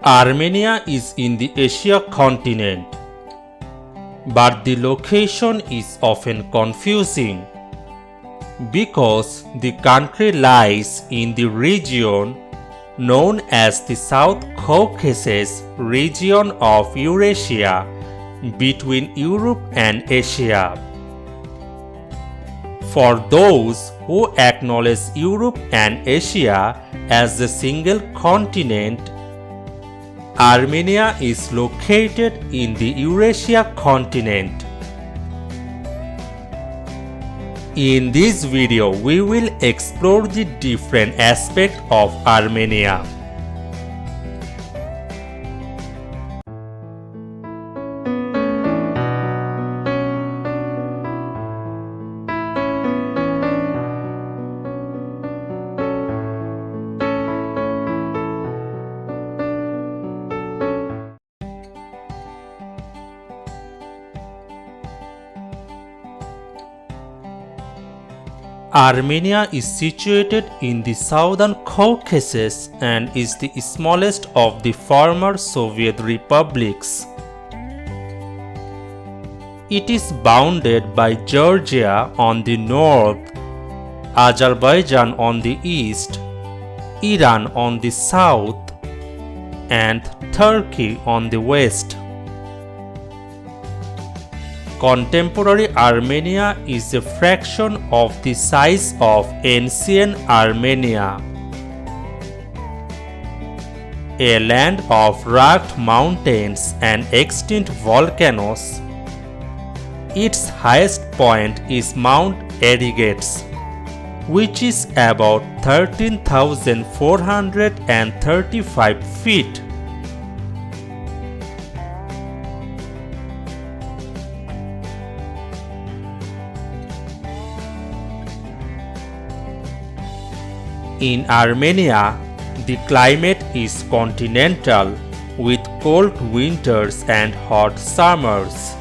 Armenia is in the Asia continent, but the location is often confusing because the country lies in the region known as the South Caucasus region of Eurasia between Europe and Asia. For those who acknowledge Europe and Asia as a single continent, Armenia is located in the Eurasia continent. In this video, we will explore the different aspects of Armenia. Armenia is situated in the southern Caucasus and is the smallest of the former Soviet republics. It is bounded by Georgia on the north, Azerbaijan on the east, Iran on the south, and Turkey on the west. Contemporary Armenia is a fraction of the size of ancient Armenia, a land of rugged mountains and extinct volcanoes. Its highest point is Mount Erigates, which is about 13,435 feet. In Armenia, the climate is continental with cold winters and hot summers.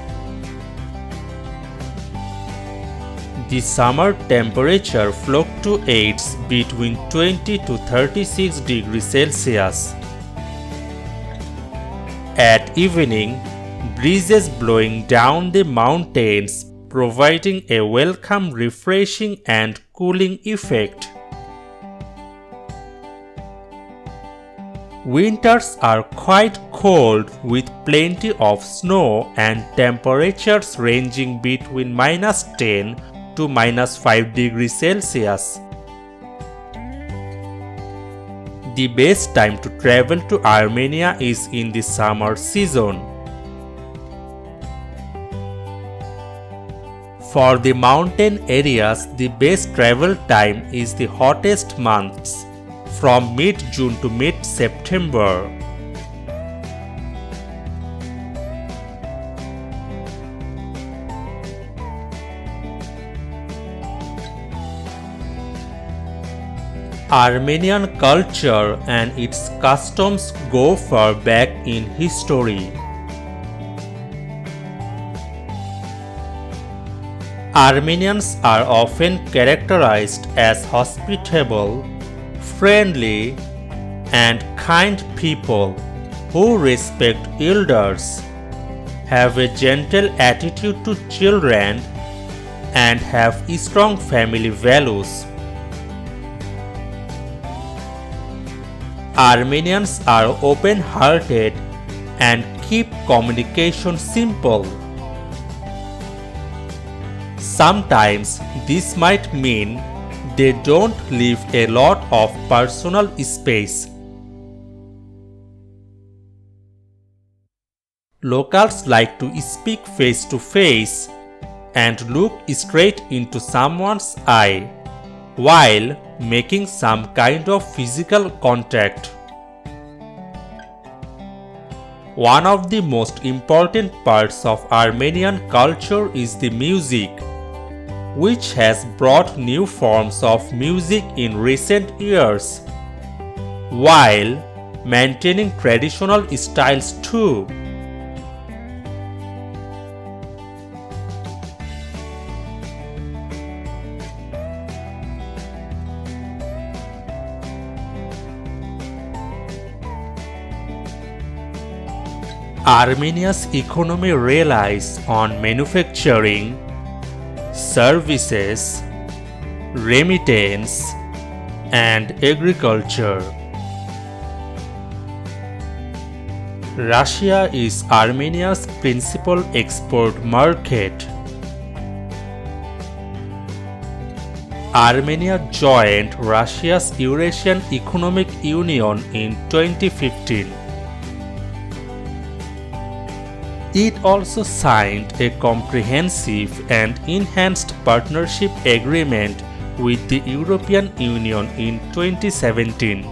The summer temperature fluctuates between 20 to 36 degrees Celsius. At evening, breezes blowing down the mountains providing a welcome refreshing and cooling effect. Winters are quite cold with plenty of snow and temperatures ranging between -10 to -5 degrees Celsius. The best time to travel to Armenia is in the summer season. For the mountain areas, the best travel time is the hottest months, from mid-June to mid-September. Armenian culture and its customs go far back in history. Armenians are often characterized as hospitable, friendly, and kind people who respect elders, have a gentle attitude to children, and have strong family values. Armenians are open-hearted and keep communication simple. Sometimes this might mean they don't leave a lot of personal space. Locals like to speak face to face and look straight into someone's eye while making some kind of physical contact. One of the most important parts of Armenian culture is the music, which has brought new forms of music in recent years, while maintaining traditional styles too. Armenia's economy relies on manufacturing, services, remittance, and agriculture. Russia is Armenia's principal export market. Armenia joined Russia's Eurasian Economic Union in 2015. It also signed a comprehensive and enhanced partnership agreement with the European Union in 2017.